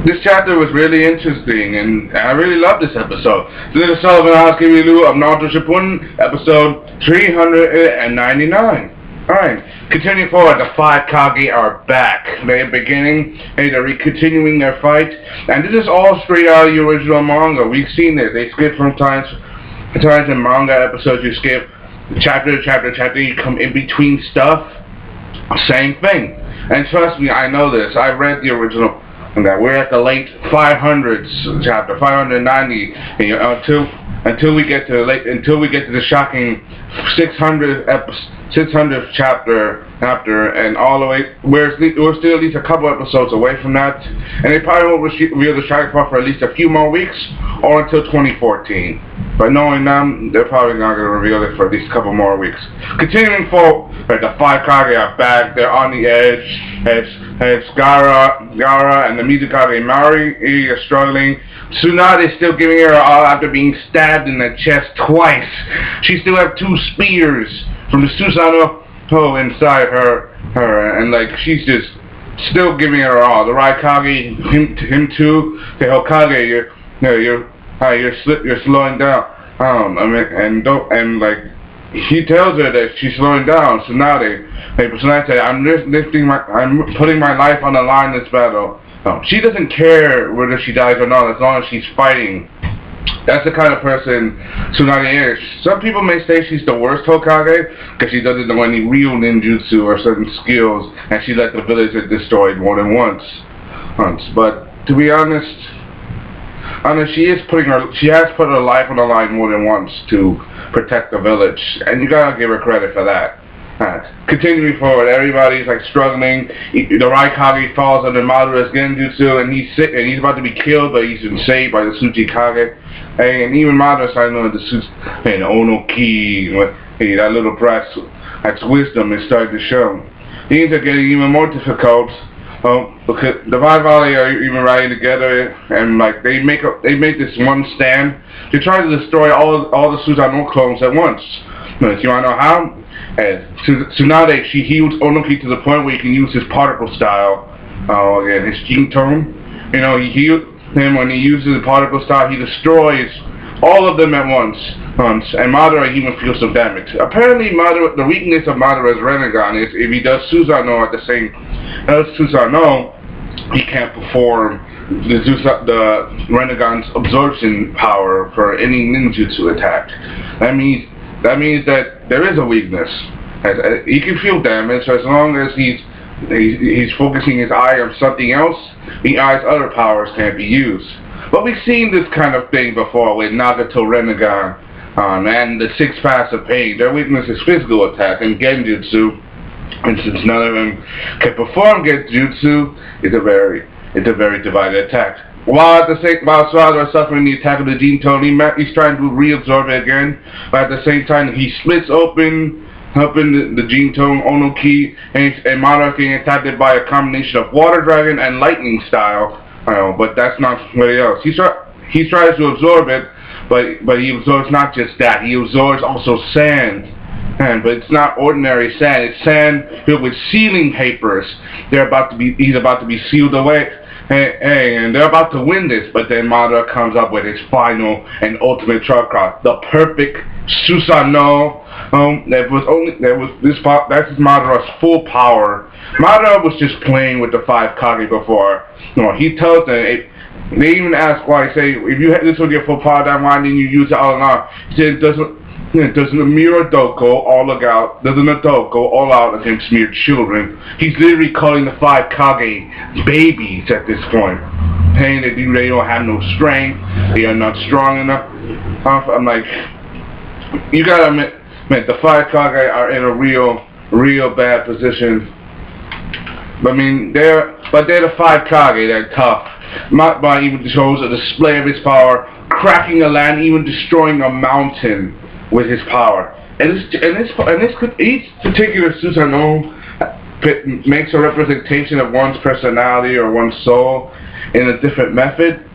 This chapter was really interesting, and I really loved this episode. This is Sullivan House giving you Lou of Naruto Shippuden, episode 399. Alright, continuing forward, the five Kage are back. They're beginning, they're continuing their fight, and this is all straight out of the original manga. We've seen it. They skip from times in manga episodes, you skip chapter to chapter, you come in between stuff. Same thing. And trust me, I know this. I read the original. That we're at the late 500s, chapter 590, until we get to the shocking 600th chapter, and all the way we're still at least a couple episodes away from that, and they probably won't reveal the shocking part for at least a few more weeks or until 2014. But knowing them, they're probably not going to reveal it for at least a couple more weeks. Continuing forward, the five Kage are back. They're on the edge. It's Gara and the Mizukage Mari are struggling. Tsunade is still giving her all after being stabbed in the chest twice. She still has 2 spears from the Susanoo inside her, and like she's just still giving her all. The Raikage, him too. The Hokage, you're slowing down. Like he tells her that she's slowing down. Tsunade said, I'm putting my life on the line in this battle. She doesn't care whether she dies or not, as long as she's fighting. That's the kind of person Tsunade is. Some people may say she's the worst Hokage because she doesn't know any real ninjutsu or certain skills, and she let the village get destroyed more than once. But to be honest, she has put her life on the line more than once to protect the village, and you gotta give her credit for that. Continuing forward, everybody's like struggling. The Raikage falls under Madara's genjutsu, and he's sick, and he's about to be killed, but he's been saved by the Tsuchikage. And even Madara starting to know the Ono Ki, that little brat's wisdom is starting to show. Things are getting even more difficult. Because the five Valley are even riding together, and like they make this one stand to try to destroy all the Susanoo clones at once. If you wanna know how? Tsunade, she heals Onoki to the point where he can use his particle style, again, his gene tone. He heals him when he uses the particle style. He destroys all of them at once, and Madara even feels some damage. Apparently, the weakness of Madara's Rinnegan is if he does Susanoo at the same as Susanoo, he can't perform the Rinnegan's absorption power for any ninjutsu attack. That means that there is a weakness. He can feel damage as long as he's focusing his eye on something else. The eye's other powers can't be used. But we've seen this kind of thing before with Nagato Rinnegan and the 6 Paths of Pain. Their weakness is physical attack and genjutsu. And since none of them can perform genjutsu, it's a very divided attack. While Sarada is suffering the attack of the Gene Tone, he's trying to reabsorb it again, but at the same time he splits open the Gene Tone Ono Ki, and Madara getting attacked by a combination of Water Dragon and Lightning style. But that's not what else. He tries to absorb it, but he absorbs not just that. He absorbs also sand. But it's not ordinary sand. It's sand filled with sealing papers. He's about to be sealed away. And they're about to win this, but then Madara comes up with his final and ultimate chakra, the perfect Susanoo. That's Madara's full power. Madara was just playing with the five Kage before. He tells them. They even ask why. Say, if this was your full power, then why didn't you use it all along? He said, doesn't a mere adult go all out? Doesn't an adult go all out against mere children? He's literally calling the five Kage babies at this point. Saying that they don't have no strength, they are not strong enough. I'm like, you gotta admit, the five Kage are in a real bad position. They're the five Kage. They're tough. Madara even shows a display of his power, cracking a land, even destroying a mountain with his power. Each particular Susanoo makes a representation of one's personality or one's soul in a different method,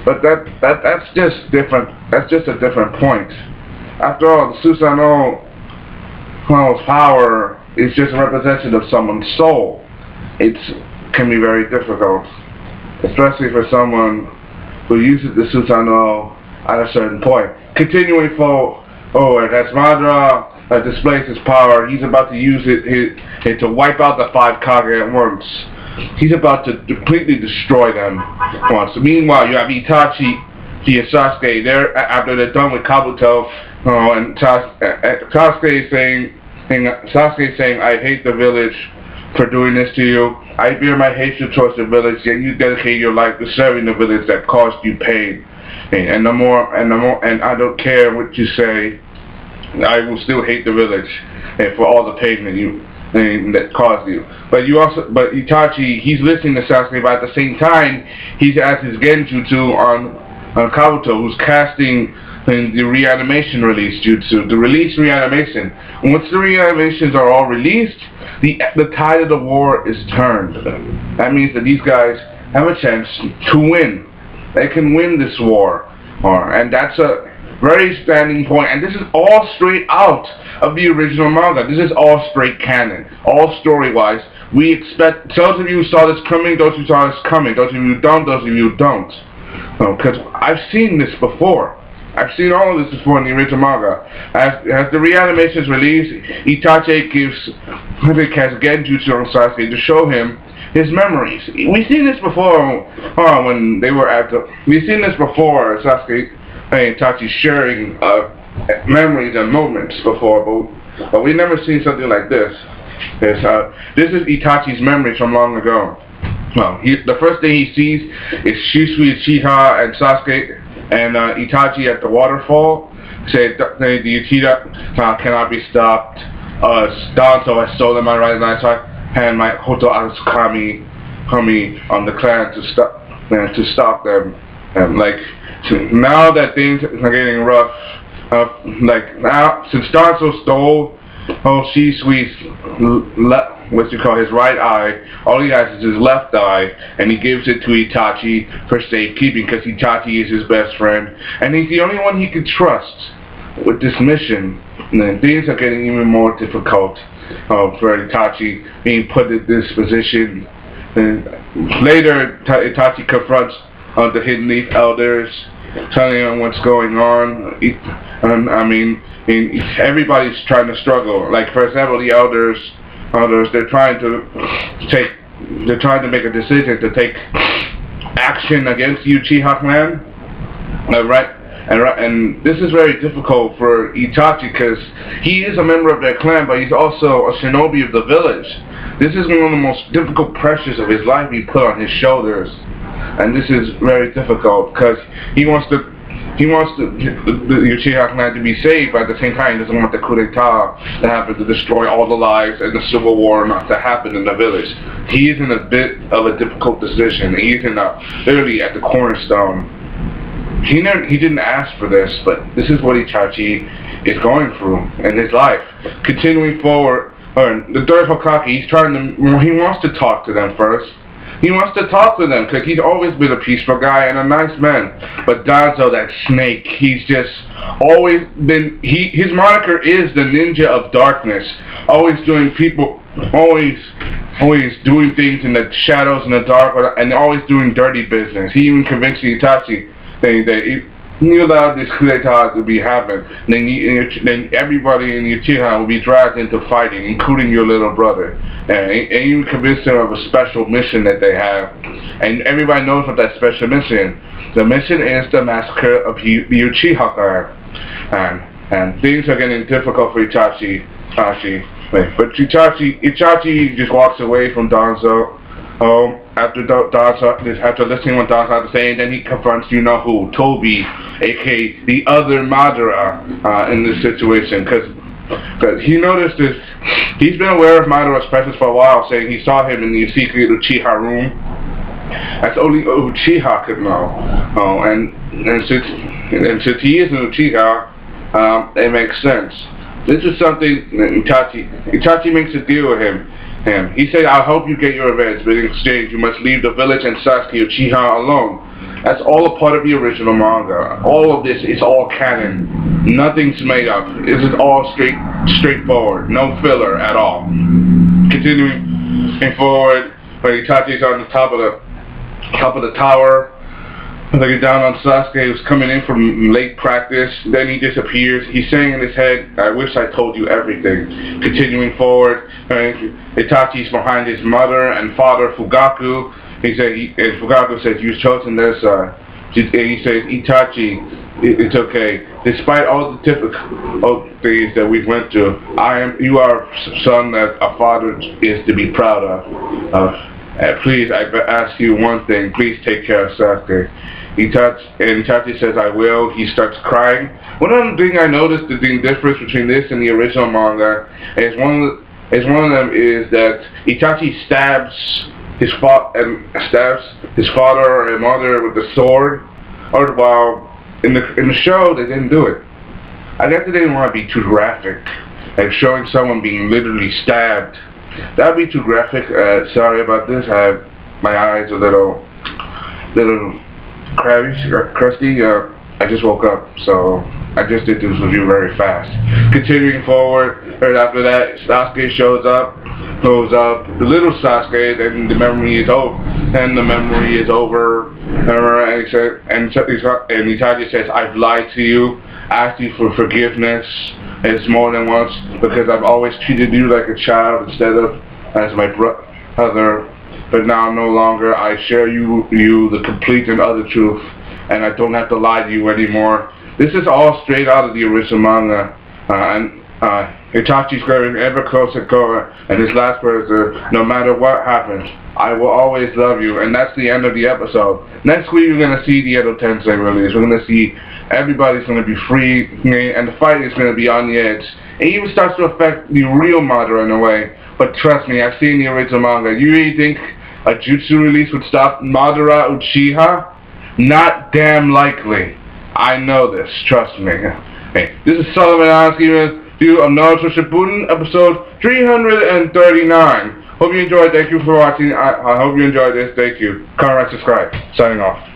but that's just different. That's just a different point. After all, the Susanoo's power is just a representation of someone's soul. It can be very difficult. especially for someone who uses the Susanoo at a certain point. Continuing forward, as Madara displays his power, he's about to use it to wipe out the 5 Kage at once. He's about to completely destroy them once. Meanwhile, you have Itachi and Sasuke. After they're done with Kabuto, and Sasuke saying, "I hate the village for doing this to you. I bear my hatred towards the village, and you dedicate your life to serving the village that caused you pain. And I don't care what you say. I will still hate the village, and for all the pain that caused you." But Itachi, he's listening to Sasuke, but at the same time, he's at his Genjutsu on Kabuto, who's casting the reanimation release jutsu, the release reanimation. And once the reanimations are all released, the tide of the war is turned. That means that these guys have a chance to win. They can win this war, and that's a very standing point. And this is all straight out of the original manga. This is all straight canon, all story-wise. We expect those of you who saw this coming, those who saw this coming, those of you who don't, those of you who don't. Because I've seen this before. I've seen all of this before in the original manga. As the reanimations released, Itachi has Genjutsu on Sasuke to show him his memories. We've seen this before when they were we've seen this before, Sasuke and Itachi sharing memories and moments before, but we've never seen something like this. This is Itachi's memories from long ago. Well, the first thing he sees is Shisui, Uchiha, and Sasuke and Itachi at the waterfall. Say the Uchiha cannot be stopped. Danzo has stolen my right hand, and my Hoto Asukami on the clan to stop them. And now that things are getting rough, now since Danzo stole Shisui's his right eye, all he has is his left eye, and he gives it to Itachi for safekeeping because Itachi is his best friend, and he's the only one he can trust with this mission. And then things are getting even more difficult for Itachi being put in this position. And later, Itachi confronts the Hidden Leaf Elders, telling them what's going on. Everybody's trying to struggle. Like, for example, the elders, they're trying to make a decision to take action against the Uchiha clan. And this is very difficult for Itachi because he is a member of their clan, but he's also a shinobi of the village. This is one of the most difficult pressures of his life he put on his shoulders. And this is very difficult because he wants the Uchiha clan to be saved, but at the same time he doesn't want the coup d'etat to happen to destroy all the lives and the civil war not to happen in the village. He is in a bit of a difficult decision. He's literally at the cornerstone. He didn't ask for this, but this is what Itachi is going through in his life. Continuing forward, the third Hokage, he wants to talk to them first. He wants to talk to them because he's always been a peaceful guy and a nice man. But Danzo, that snake, he's just always been, his moniker is the Ninja of Darkness. Always doing doing things in the shadows and the dark, and always doing dirty business. He even convinced Itachi that he allowed this coup d'etat to be happen. Then everybody in Uchiha will be dragged into fighting, including your little brother. And you convince them of a special mission that they have. And everybody knows what that special mission is. The mission is the massacre of the Uchiha clan. And things are getting difficult for Itachi. But Itachi just walks away from Danzo. After listening to what Danzo had to say, and then he confronts you-know-who, Toby, aka the other Madara, in this situation, because he noticed this. He's been aware of Madara's presence for a while, saying he saw him in the secret Uchiha room. That's only Uchiha could know. And since he is an Uchiha, it makes sense. This is something that Itachi makes a deal with him. He said, "I'll help you get your revenge, but in exchange, you must leave the village and Sasuke Uchiha alone." That's all a part of the original manga. All of this is all canon. Nothing's made up. This is all straightforward. No filler at all. Continuing forward, when Itachi's on the top of top of the tower. Looking down on Sasuke, who's coming in from late practice. Then he disappears. He's saying in his head, "I wish I told you everything." Continuing forward, Itachi's behind his mother and father, Fugaku. And Fugaku says, "You've chosen their side." And he says, "Itachi, it's okay. Despite all the difficult things that we've went through, you are a son that a father is to be proud of. Please, I ask you one thing. Please take care of Sasuke." Itachi says, "I will." He starts crying. One of the things I noticed, the difference between this and the original manga, is one of them is that Itachi stabs his father and mother with the sword, or while in the show they didn't do it. I guess they didn't want to be too graphic, like showing someone being literally stabbed. That'd be too graphic. Sorry about this. My eyes a little crusty. I just woke up, so I just did this review very fast. Continuing forward, right after that, Sasuke shows up, goes up, the little Sasuke, and the memory is over. And Itachi says, "I've lied to you, asked you for forgiveness. It's more than once, because I've always treated you like a child instead of as my brother. But now no longer. I share you the complete and utter truth, and I don't have to lie to you anymore." This is all straight out of the original manga. Itachi's growing ever closer to Korra, and his last words are, "No matter what happens, I will always love you." And that's the end of the episode. Next week we're going to see the Edo Tensei release. We're going to see everybody's going to be free, and the fight is going to be on the edge. It even starts to affect the real Madara in a way. But trust me, I've seen the original manga. You really think a jutsu release would stop Madara Uchiha? Not damn likely. I know this. Trust me. Hey, this is Sullivan asking review of Naruto Shippuden, episode 339. Hope you enjoyed. Thank you for watching. I hope you enjoyed this. Thank you. Comment, subscribe. Signing off.